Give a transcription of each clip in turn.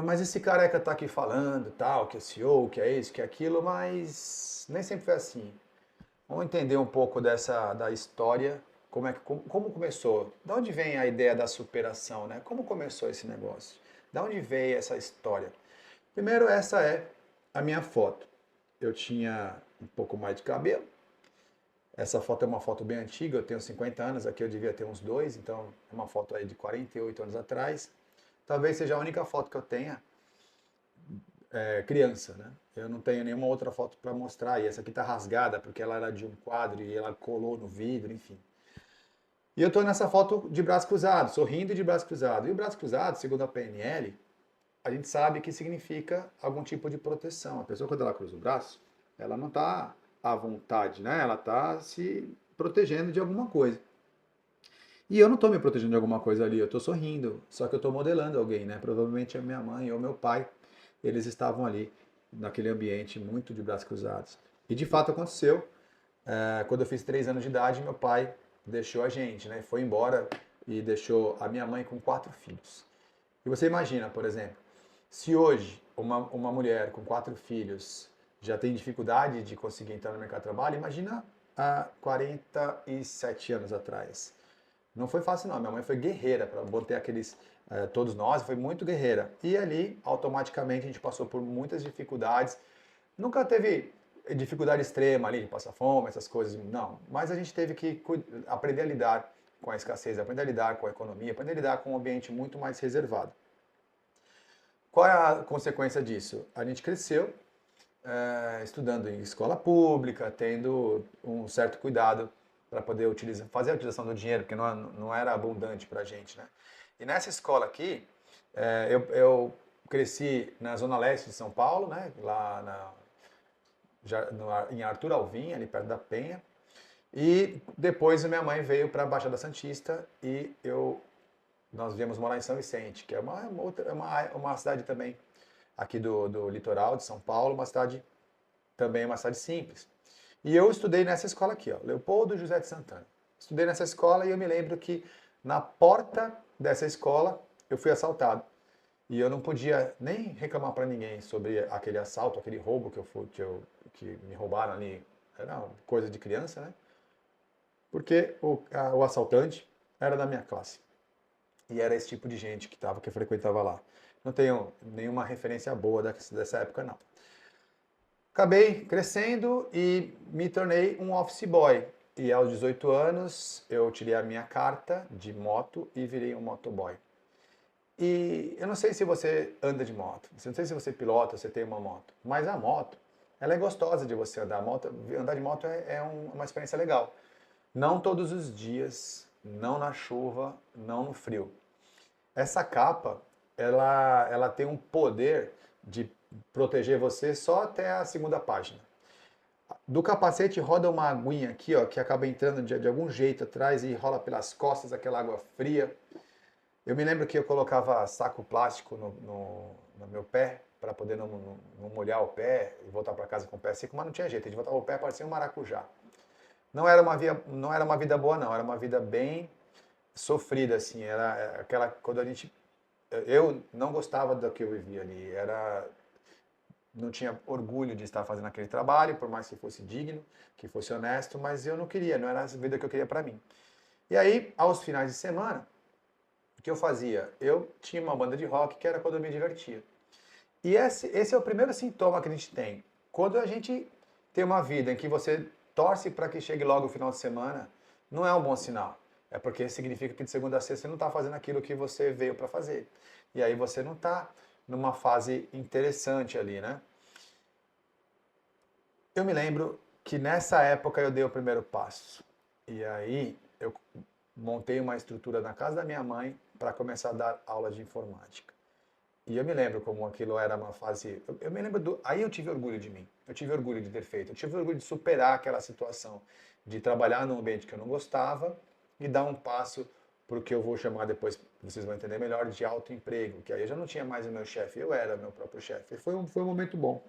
Mas esse careca tá aqui falando, tal, que é CEO, que é isso, que é aquilo, mas nem sempre foi assim. Vamos entender um pouco da história, como começou, de onde vem a ideia da superação, né? Como começou esse negócio? De onde veio essa história? Primeiro, essa é a minha foto. Eu tinha um pouco mais de cabelo. Essa foto é uma foto bem antiga, eu tenho 50 anos, aqui eu devia ter uns dois, então é uma foto aí de 48 anos atrás. Talvez seja a única foto que eu tenha criança, né? Eu não tenho nenhuma outra foto para mostrar, e essa aqui tá rasgada porque ela era de um quadro e ela colou no vidro, enfim. E eu tô nessa foto de braço cruzado, sorrindo e de braço cruzado. E o braço cruzado, segundo a PNL, a gente sabe que significa algum tipo de proteção. A pessoa, quando ela cruza o braço, ela não está à vontade, né? Ela está se protegendo de alguma coisa. E eu não estou me protegendo de alguma coisa ali, eu estou sorrindo. Só que eu estou modelando alguém, né? Provavelmente a minha mãe ou meu pai, eles estavam ali naquele ambiente muito de braços cruzados. E de fato aconteceu. Quando eu fiz 3 anos de idade, meu pai deixou a gente, né? Foi embora e deixou a minha mãe com 4 filhos. E você imagina, por exemplo, se hoje uma mulher com 4 filhos já tem dificuldade de conseguir entrar no mercado de trabalho, imagina há 47 anos atrás. Não foi fácil não, minha mãe foi guerreira para manter todos nós, foi muito guerreira. E ali, automaticamente, a gente passou por muitas dificuldades. Nunca teve dificuldade extrema ali de passar fome, essas coisas, não. Mas a gente teve que aprender a lidar com a escassez, aprender a lidar com a economia, aprender a lidar com um ambiente muito mais reservado. Qual é a consequência disso? A gente cresceu estudando em escola pública, tendo um certo cuidado para poder fazer a utilização do dinheiro, porque não era abundante para a gente, né? E nessa escola aqui, eu cresci na zona leste de São Paulo, né? Lá em Arthur Alvim, ali perto da Penha. E depois minha mãe veio para a Baixada Santista e nós viemos morar em São Vicente, que é uma cidade também aqui do litoral de São Paulo, também uma cidade simples. E eu estudei nessa escola aqui, ó, Leopoldo José de Santana. Estudei nessa escola e eu me lembro que na porta dessa escola eu fui assaltado. E eu não podia nem reclamar para ninguém sobre aquele assalto, aquele roubo que me roubaram ali. Era coisa de criança, né? Porque o assaltante era da minha classe. E era esse tipo de gente que frequentava lá. Não tenho nenhuma referência boa dessa época, não. Acabei crescendo e me tornei um office boy. E aos 18 anos eu tirei a minha carta de moto e virei um motoboy. E eu não sei se você anda de moto, não sei se você pilota, você tem uma moto, mas a moto, ela é gostosa de você andar. Andar de moto é uma experiência legal. Não todos os dias, não na chuva, não no frio. Essa capa, ela tem um poder de proteger você só até a segunda página. Do capacete roda uma aguinha aqui, ó, que acaba entrando de algum jeito atrás e rola pelas costas aquela água fria. Eu me lembro que eu colocava saco plástico no meu pé para poder não molhar o pé e voltar para casa com o pé seco, mas não tinha jeito, a gente voltava o pé parecia um maracujá. Não era uma vida boa, não, era uma vida bem sofrida, assim, era aquela, quando a gente, eu não gostava do que eu vivia ali, não tinha orgulho de estar fazendo aquele trabalho, por mais que fosse digno, que fosse honesto, mas eu não queria, não era a vida que eu queria para mim. E aí, aos finais de semana, o que eu fazia? Eu tinha uma banda de rock que era quando eu me divertia. E esse é o primeiro sintoma que a gente tem. Quando a gente tem uma vida em que você torce para que chegue logo o final de semana, não é um bom sinal. É porque significa que de segunda a sexta você não está fazendo aquilo que você veio para fazer. E aí você não está numa fase interessante ali, né? Eu me lembro que nessa época eu dei o primeiro passo. E aí eu montei uma estrutura na casa da minha mãe para começar a dar aula de informática. E eu me lembro como aquilo era uma fase. Eu me lembro aí eu tive orgulho de mim. Eu tive orgulho de ter feito. Eu tive orgulho de superar aquela situação de trabalhar num ambiente que eu não gostava e dar um passo para o que eu vou chamar depois, vocês vão entender melhor, de autoemprego. Que aí eu já não tinha mais o meu chefe, eu era o meu próprio chefe. E foi um momento bom.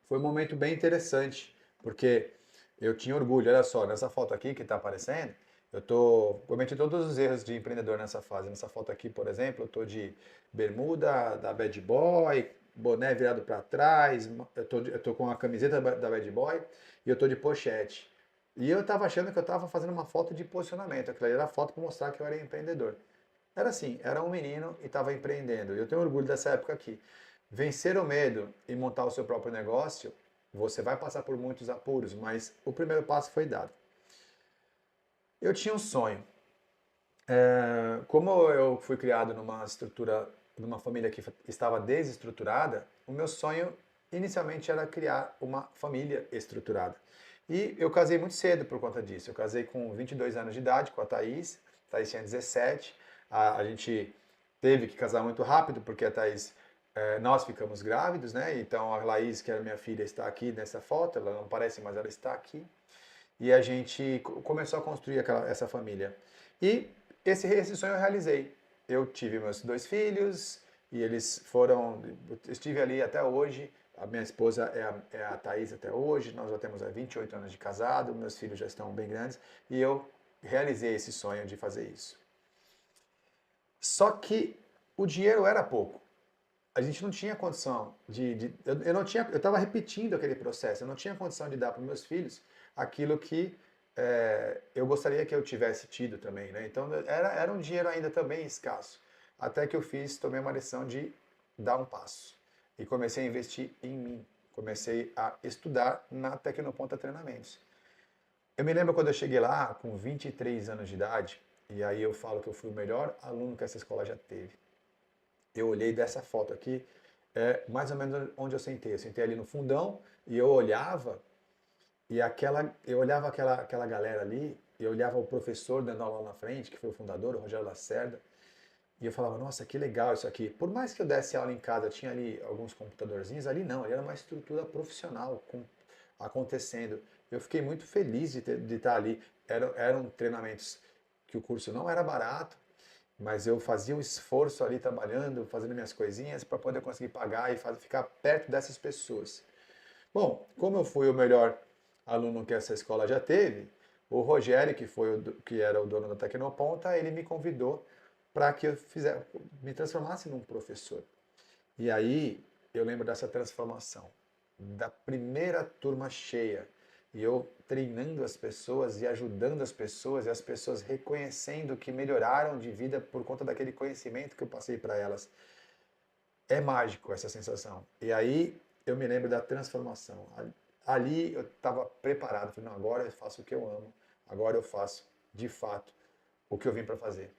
Foi um momento bem interessante, porque eu tinha orgulho. Olha só, nessa foto aqui que está aparecendo, Cometi todos os erros de empreendedor nessa fase. Nessa foto aqui, por exemplo, eu tô de bermuda da Bad Boy, boné virado para trás, eu tô com a camiseta da Bad Boy e eu tô de pochete. E eu tava achando que eu tava fazendo uma foto de posicionamento. Aquilo ali era foto para mostrar que eu era empreendedor. Era assim, era um menino e estava empreendendo. E eu tenho orgulho dessa época aqui. Vencer o medo e montar o seu próprio negócio, você vai passar por muitos apuros, mas o primeiro passo foi dado. Eu tinha um sonho. Como eu fui criado numa estrutura, numa família que estava desestruturada, o meu sonho inicialmente era criar uma família estruturada. E eu casei muito cedo por conta disso. Eu casei com 22 anos de idade com a Thaís. A Thaís tinha 17. A gente teve que casar muito rápido porque a Thaís, nós ficamos grávidos, né? Então a Laís, que era minha filha, está aqui nessa foto. Ela não parece, mas ela está aqui. E a gente começou a construir essa família. E esse sonho eu realizei. Eu tive meus 2 filhos e eles foram. Eu estive ali até hoje. A minha esposa é a Thaís até hoje. Nós já temos 28 anos de casado. Meus filhos já estão bem grandes. E eu realizei esse sonho de fazer isso. Só que o dinheiro era pouco. A gente não tinha condição eu não tinha, eu estava repetindo aquele processo. Eu não tinha condição de dar para os meus filhos aquilo que eu gostaria que eu tivesse tido também, né? Então era um dinheiro ainda também escasso. Até que eu tomei uma decisão de dar um passo e comecei a investir em mim. Comecei a estudar na Tecnoponta Treinamentos. Eu me lembro quando eu cheguei lá com 23 anos de idade, e aí eu falo que eu fui o melhor aluno que essa escola já teve. Eu olhei dessa foto aqui, mais ou menos onde eu sentei. Eu sentei ali no fundão e eu olhava eu olhava aquela galera ali, eu olhava o professor dando aula na frente, que foi o fundador, o Rogério Lacerda, e eu falava, nossa, que legal isso aqui. Por mais que eu desse aula em casa, tinha ali alguns computadorzinhos, ali não, ali era uma estrutura profissional acontecendo. Eu fiquei muito feliz de estar ali. Eram treinamentos que o curso não era barato, mas eu fazia um esforço ali trabalhando, fazendo minhas coisinhas para poder conseguir pagar e ficar perto dessas pessoas. Bom, como eu fui o melhor aluno que essa escola já teve, o Rogério, que era o dono da Tecnoponta, ele me convidou para que eu me transformasse num professor. E aí eu lembro dessa transformação, da primeira turma cheia, e eu treinando as pessoas e ajudando as pessoas, e as pessoas reconhecendo que melhoraram de vida por conta daquele conhecimento que eu passei para elas. É mágico essa sensação. E aí eu me lembro da transformação. Ali eu estava preparado, falei, não, agora eu faço o que eu amo, agora eu faço de fato o que eu vim para fazer.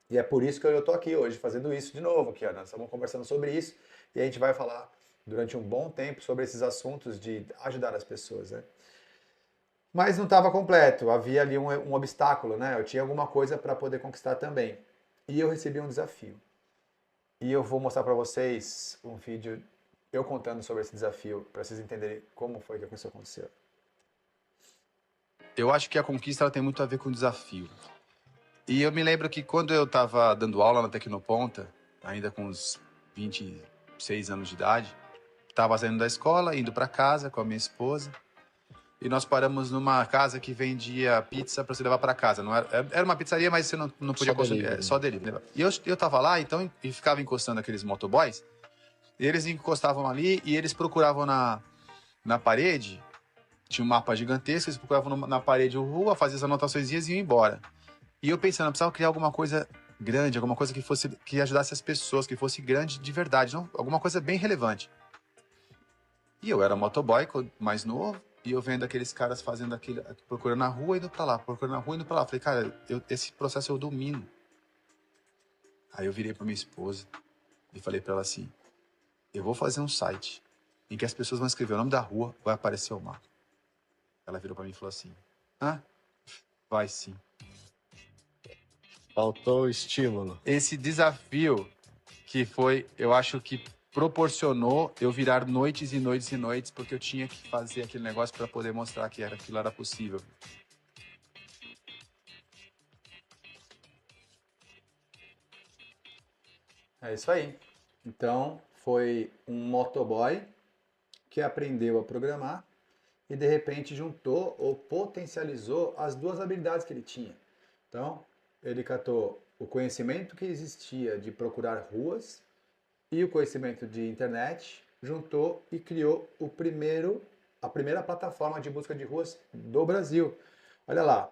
E é por isso que eu estou aqui hoje fazendo isso de novo, que nós estamos conversando sobre isso e a gente vai falar durante um bom tempo sobre esses assuntos de ajudar as pessoas, né? Mas não estava completo, havia ali um obstáculo, né? Eu tinha alguma coisa para poder conquistar também. E eu recebi um desafio. E eu vou mostrar para vocês um vídeo eu contando sobre esse desafio, para vocês entenderem como foi que isso aconteceu. Eu acho que a conquista ela tem muito a ver com o desafio. E eu me lembro que quando eu estava dando aula na Tecnoponta, ainda com uns 26 anos de idade, estava saindo da escola, indo para casa com a minha esposa, e nós paramos numa casa que vendia pizza para você levar para casa. Não era uma pizzaria, mas você não podia consumir, só delivery. E eu tava lá, então, e ficava encostando aqueles motoboys, e eles encostavam ali e eles procuravam na parede. Tinha um mapa gigantesco, eles procuravam na parede rua, faziam as anotações e iam embora. E eu pensando, eu precisava criar alguma coisa grande, alguma coisa que ajudasse as pessoas, que fosse grande de verdade, não? Alguma coisa bem relevante. E eu era motoboy, mais novo, e eu vendo aqueles caras fazendo aquilo, procurando na rua, indo pra lá, procurando na rua, indo pra lá. Falei, cara, esse processo eu domino. Aí eu virei pra minha esposa e falei pra ela assim, eu vou fazer um site em que as pessoas vão escrever o nome da rua, vai aparecer o mapa. Ela virou pra mim e falou assim, vai sim. Faltou estímulo. Esse desafio que foi, eu acho que proporcionou eu virar noites e noites e noites, porque eu tinha que fazer aquele negócio para poder mostrar que aquilo era possível. É isso aí. Então, foi um motoboy que aprendeu a programar e de repente juntou ou potencializou as duas habilidades que ele tinha. Então, ele catou o conhecimento que existia de procurar ruas e o conhecimento de internet, juntou e criou a primeira plataforma de busca de ruas do Brasil. Olha lá,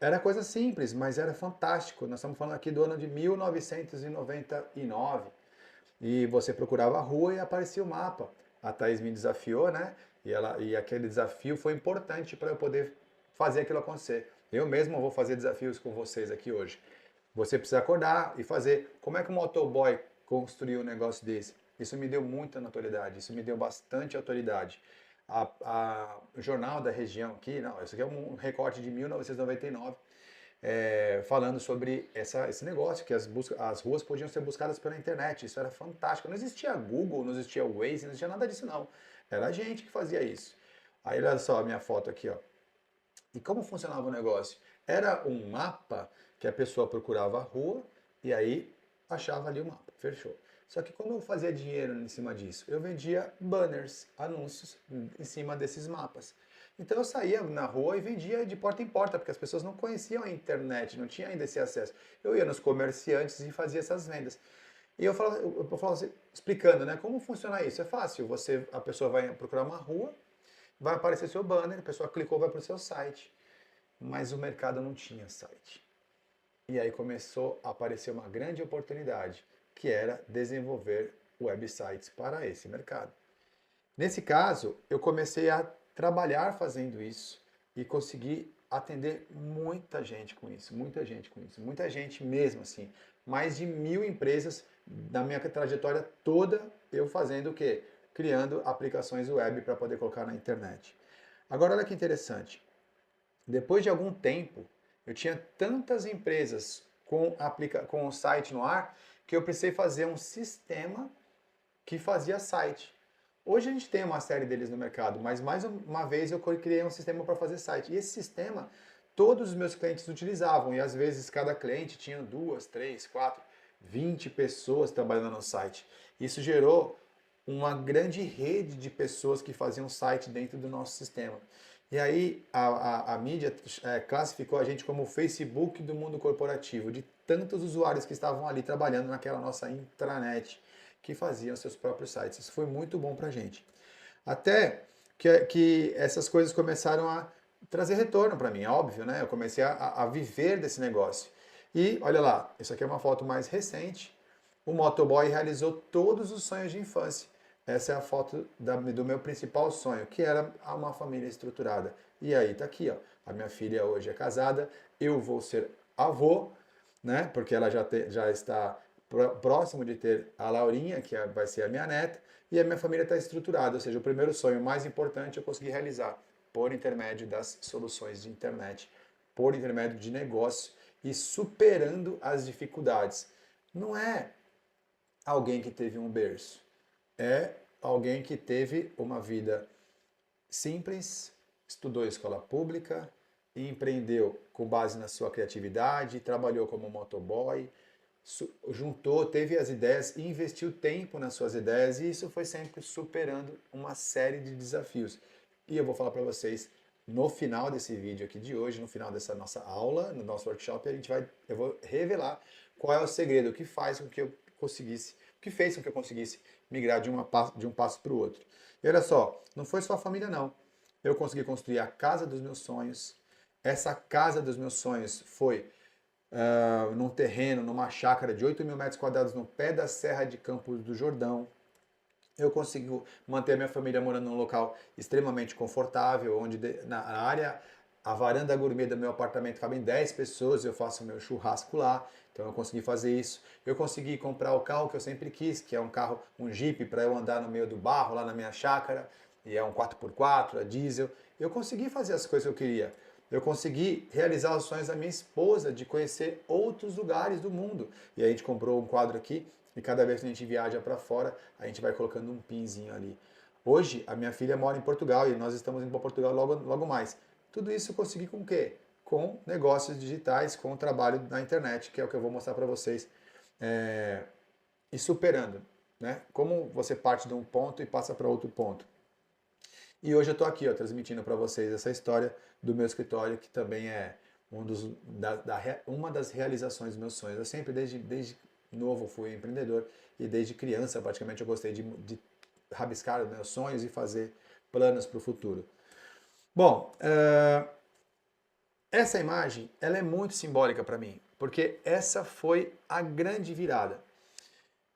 era coisa simples, mas era fantástico. Nós estamos falando aqui do ano de 1999. E você procurava a rua e aparecia o mapa. A Thaís me desafiou, né? E aquele desafio foi importante para eu poder fazer aquilo acontecer. Eu mesmo vou fazer desafios com vocês aqui hoje. Você precisa acordar e fazer. Como é que um motoboy construiu um negócio desse? Isso me deu muita notoriedade, isso me deu bastante autoridade. O jornal da região aqui, não, isso aqui é um recorte de 1999, falando sobre esse negócio, que as ruas podiam ser buscadas pela internet. Isso era fantástico. Não existia Google, não existia Waze, não existia nada disso não. Era a gente que fazia isso. Aí olha só a minha foto aqui, ó. E como funcionava o negócio? Era um mapa que a pessoa procurava a rua e aí achava ali o mapa. Fechou. Só que como eu fazia dinheiro em cima disso? Eu vendia banners, anúncios em cima desses mapas. Então eu saía na rua e vendia de porta em porta, porque as pessoas não conheciam a internet, não tinha ainda esse acesso. Eu ia nos comerciantes e fazia essas vendas. E eu falava assim, explicando, né? Como funciona isso? É fácil. A pessoa vai procurar uma rua, vai aparecer seu banner, a pessoa clicou, vai para o seu site. Mas o mercado não tinha site. E aí começou a aparecer uma grande oportunidade, que era desenvolver websites para esse mercado. Nesse caso, eu comecei a trabalhar fazendo isso e consegui atender muita gente com isso, muita gente com isso, muita gente mesmo assim. Mais de 1000 empresas na minha trajetória toda, eu fazendo o quê? Criando aplicações web para poder colocar na internet. Agora olha que interessante. Depois de algum tempo, eu tinha tantas empresas com o site no ar que eu precisei fazer um sistema que fazia site. Hoje a gente tem uma série deles no mercado, mas mais uma vez eu criei um sistema para fazer site. E esse sistema, todos os meus clientes utilizavam, e às vezes cada cliente tinha 2, 3, 4, 20 pessoas trabalhando no site. Isso gerou uma grande rede de pessoas que faziam site dentro do nosso sistema. E aí a mídia classificou a gente como o Facebook do mundo corporativo, de tantos usuários que estavam ali trabalhando naquela nossa intranet, que faziam seus próprios sites. Isso foi muito bom pra gente. Até que essas coisas começaram a trazer retorno para mim, é óbvio, né? Eu comecei a viver desse negócio. E olha lá, isso aqui é uma foto mais recente. O motoboy realizou todos os sonhos de infância. Essa é a foto do meu principal sonho, que era uma família estruturada. E aí tá aqui, ó. A minha filha hoje é casada, eu vou ser avô, né? Porque ela já está próximo de ter a Laurinha, que vai ser a minha neta, e a minha família está estruturada. Ou seja, o primeiro sonho mais importante eu consegui realizar por intermédio das soluções de internet, por intermédio de negócio e superando as dificuldades. Não é alguém que teve um berço. É alguém que teve uma vida simples, estudou em escola pública, e empreendeu com base na sua criatividade, trabalhou como motoboy, juntou, teve as ideias e investiu tempo nas suas ideias, e isso foi sempre superando uma série de desafios. E eu vou falar para vocês no final desse vídeo aqui de hoje, no final dessa nossa aula, no nosso workshop, eu vou revelar qual é o segredo, o que faz com que eu conseguisse, o que fez com que eu conseguisse migrar de um passo para o outro. E olha só, não foi só a família não. Eu consegui construir a casa dos meus sonhos. Essa casa dos meus sonhos foi num terreno, numa chácara de 8 mil metros quadrados no pé da Serra de Campos do Jordão. Eu consegui manter a minha família morando num local extremamente confortável, onde na área, a varanda gourmet do meu apartamento cabem 10 pessoas, eu faço o meu churrasco lá, então eu consegui fazer isso. Eu consegui comprar o carro que eu sempre quis, que é um carro, um Jeep, para eu andar no meio do barro, lá na minha chácara, e é um 4x4, é diesel. Eu consegui fazer as coisas que eu queria. Eu consegui realizar os sonhos da minha esposa de conhecer outros lugares do mundo. E a gente comprou um quadro aqui e cada vez que a gente viaja para fora, a gente vai colocando um pinzinho ali. Hoje, a minha filha mora em Portugal e nós estamos indo para Portugal logo mais. Tudo isso eu consegui com o quê? Com negócios digitais, com o trabalho na internet, que é o que eu vou mostrar para vocês. E superando, né? Como você parte de um ponto e passa para outro ponto. E hoje eu estou aqui, ó, transmitindo para vocês essa história do meu escritório, que também é uma das realizações dos meus sonhos. Eu sempre, desde novo, fui empreendedor e desde criança, praticamente, eu gostei de rabiscar os meus sonhos e fazer planos para o futuro. Bom, essa imagem ela é muito simbólica para mim, porque essa foi a grande virada.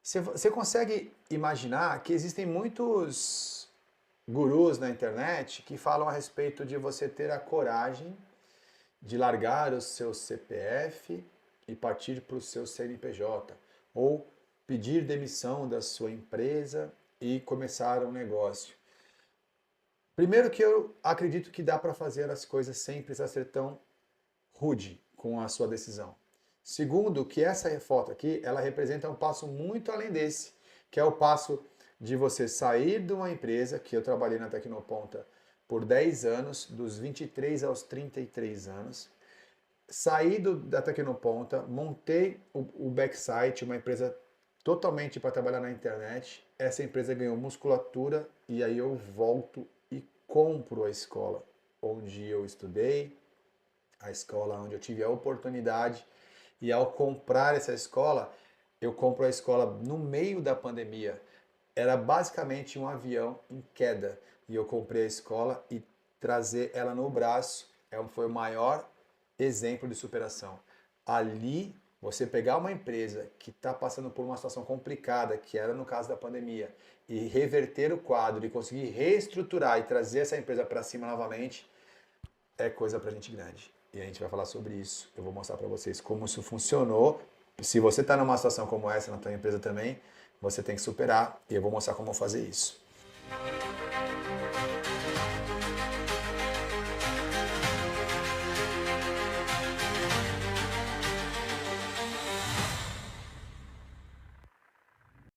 Você consegue imaginar que existem muitos gurus na internet que falam a respeito de você ter a coragem de largar o seu CPF e partir para o seu CNPJ, ou pedir demissão da sua empresa e começar um negócio. Primeiro que eu acredito que dá para fazer as coisas sem precisar ser tão rude com a sua decisão. Segundo, que essa foto aqui, ela representa um passo muito além desse, que é o passo de você sair de uma empresa, que eu trabalhei na Tecnoponta por 10 anos, dos 23 aos 33 anos, saí da Tecnoponta, montei o Backsite, uma empresa totalmente para trabalhar na internet. Essa empresa ganhou musculatura e aí eu volto e compro a escola onde eu estudei, a escola onde eu tive a oportunidade. E ao comprar essa escola, eu compro a escola no meio da pandemia. Era basicamente um avião em queda. E eu comprei a escola e trazer ela no braço foi o maior exemplo de superação. Ali, você pegar uma empresa que está passando por uma situação complicada, que era no caso da pandemia, e reverter o quadro e conseguir reestruturar e trazer essa empresa para cima novamente, é coisa para gente grande. E a gente vai falar sobre isso. Eu vou mostrar para vocês como isso funcionou. Se você está numa situação como essa na tua empresa também, você tem que superar e eu vou mostrar como fazer isso.